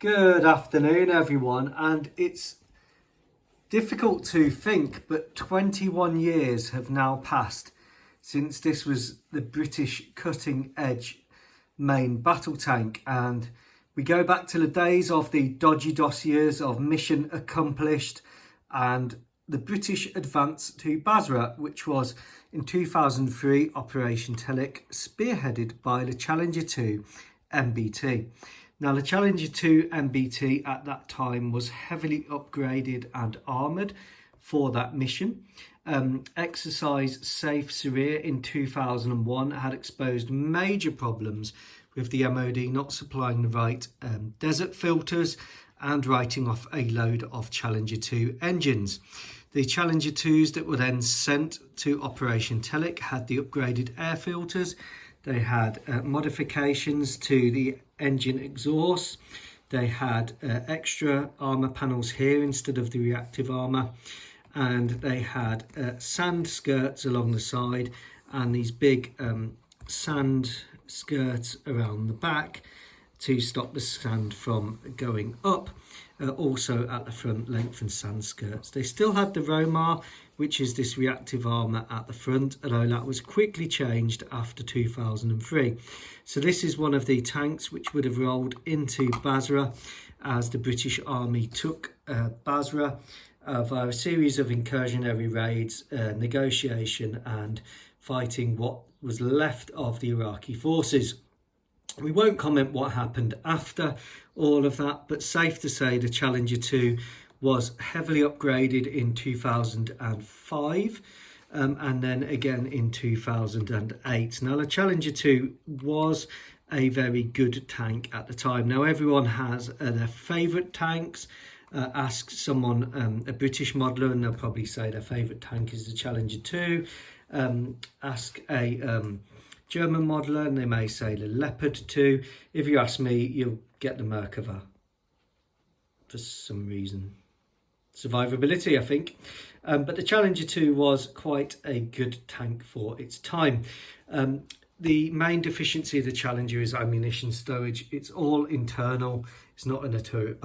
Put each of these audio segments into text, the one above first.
Good afternoon, everyone, and it's difficult to think, but 21 years have now passed since this was the British cutting-edge main battle tank, and we go back to the days of the dodgy dossiers of Mission Accomplished and the British advance to Basra, which was in 2003 Operation Telic, spearheaded by the Challenger 2 MBT. Now, the Challenger 2 MBT at that time was heavily upgraded and armoured for that mission. Exercise Safe Syria in 2001 had exposed major problems with the MOD not supplying the right desert filters and writing off a load of Challenger 2 engines. The Challenger 2s that were then sent to Operation Telic had the upgraded air filters. They had modifications to the engine exhaust. They had extra armour panels here instead of the reactive armour. And they had sand skirts along the side and these big sand skirts around the back to stop the sand from going up. Also at the front, lengthened sand skirts. They still had the Romar, which is this reactive armour at the front, although that was quickly changed after 2003. So this is one of the tanks which would have rolled into Basra as the British Army took Basra via a series of incursionary raids, negotiation and fighting what was left of the Iraqi forces. We won't comment what happened after all of that, but safe to say the Challenger 2 was heavily upgraded in 2005 and then again in 2008. Now, the Challenger 2 was a very good tank at the time. Now, everyone has their favourite tanks. Ask someone, a British modeller, and they'll probably say their favourite tank is the Challenger 2. Ask a German modeller and they may say the Leopard 2. If you ask me, you'll get the Merkava for some reason. Survivability, I think. But the Challenger 2 was quite a good tank for its time. The main deficiency of the Challenger is ammunition storage. It's all internal. It's not in a turret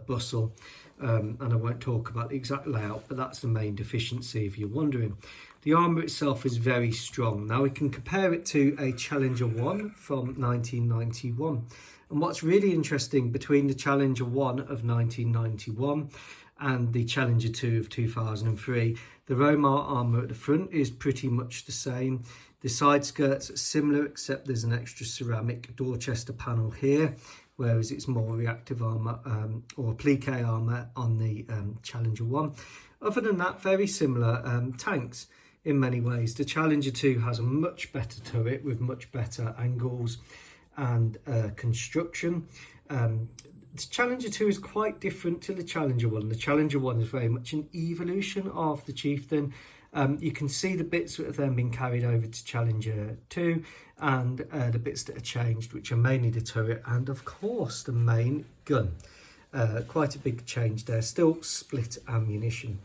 bustle. And I won't talk about the exact layout, but that's the main deficiency if you're wondering. The armour itself is very strong. Now, we can compare it to a Challenger 1 from 1991. And what's really interesting between the Challenger 1 of 1991 and the Challenger 2 of 2003, the Romar armour at the front is pretty much the same. The side skirts are similar, except there's an extra ceramic Dorchester panel here, whereas it's more reactive armour or applique armour on the Challenger 1. Other than that, very similar tanks in many ways. The Challenger 2 has a much better turret with much better angles and construction. The Challenger 2 is quite different to the Challenger 1. The Challenger 1 is very much an evolution of the Chieftain. You can see the bits that have then been carried over to Challenger 2 and the bits that are changed, which are mainly the turret and, of course, the main gun. Quite a big change there, still split ammunition.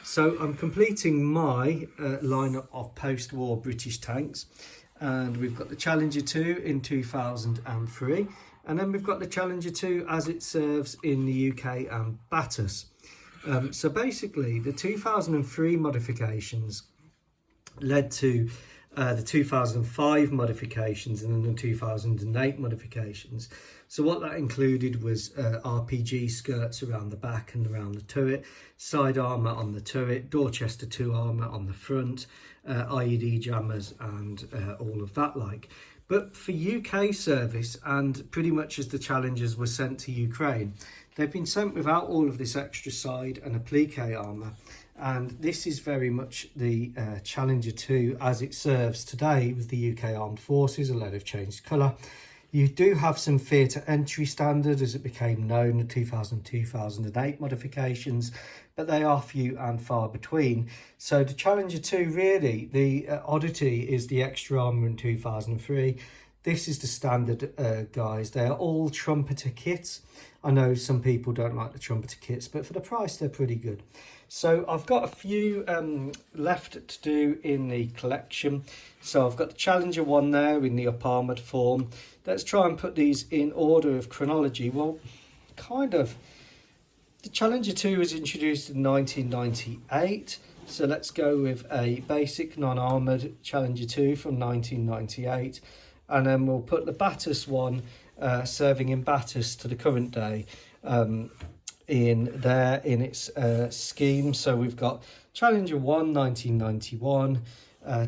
So I'm completing my lineup of post-war British tanks, and we've got the Challenger 2 in 2003, and then we've got the Challenger 2 as it serves in the UK and Batters. So basically, the 2003 modifications led to the 2005 modifications and then the 2008 modifications. So what that included was RPG skirts around the back and around the turret, side armour on the turret, Dorchester 2 armour on the front, IED jammers and all of that like. But for UK service, and pretty much as the Challengers were sent to Ukraine, they've been sent without all of this extra side and applique armour. And this is very much the Challenger 2 as it serves today with the UK Armed Forces, although they've changed colour. You do have some theatre entry standard, as it became known, the 2000-2008 modifications, but they are few and far between. So the Challenger 2, really, the oddity is the extra armour in 2003. This is the standard, guys. They are all Trumpeter kits. I know some people don't like the Trumpeter kits, but for the price, they're pretty good. So I've got a few left to do in the collection. So I've got the Challenger 1 there in the up armoured form. Let's try and put these in order of chronology. Well, kind of... The Challenger 2 was introduced in 1998, so let's go with a basic non-armoured Challenger 2 from 1998, and then we'll put the Battus one, serving in Battus to the current day, in there in its scheme. So we've got Challenger 1 1991,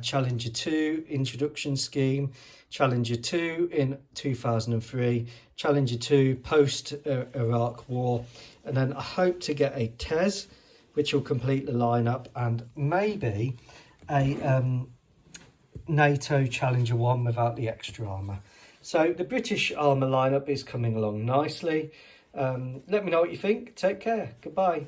Challenger 2 introduction scheme, Challenger 2 in 2003, Challenger 2 post Iraq War, and then I hope to get a TES, which will complete the lineup, and maybe a NATO Challenger 1 without the extra armour. So the British armour lineup is coming along nicely. Let me know what you think. Take care. Goodbye.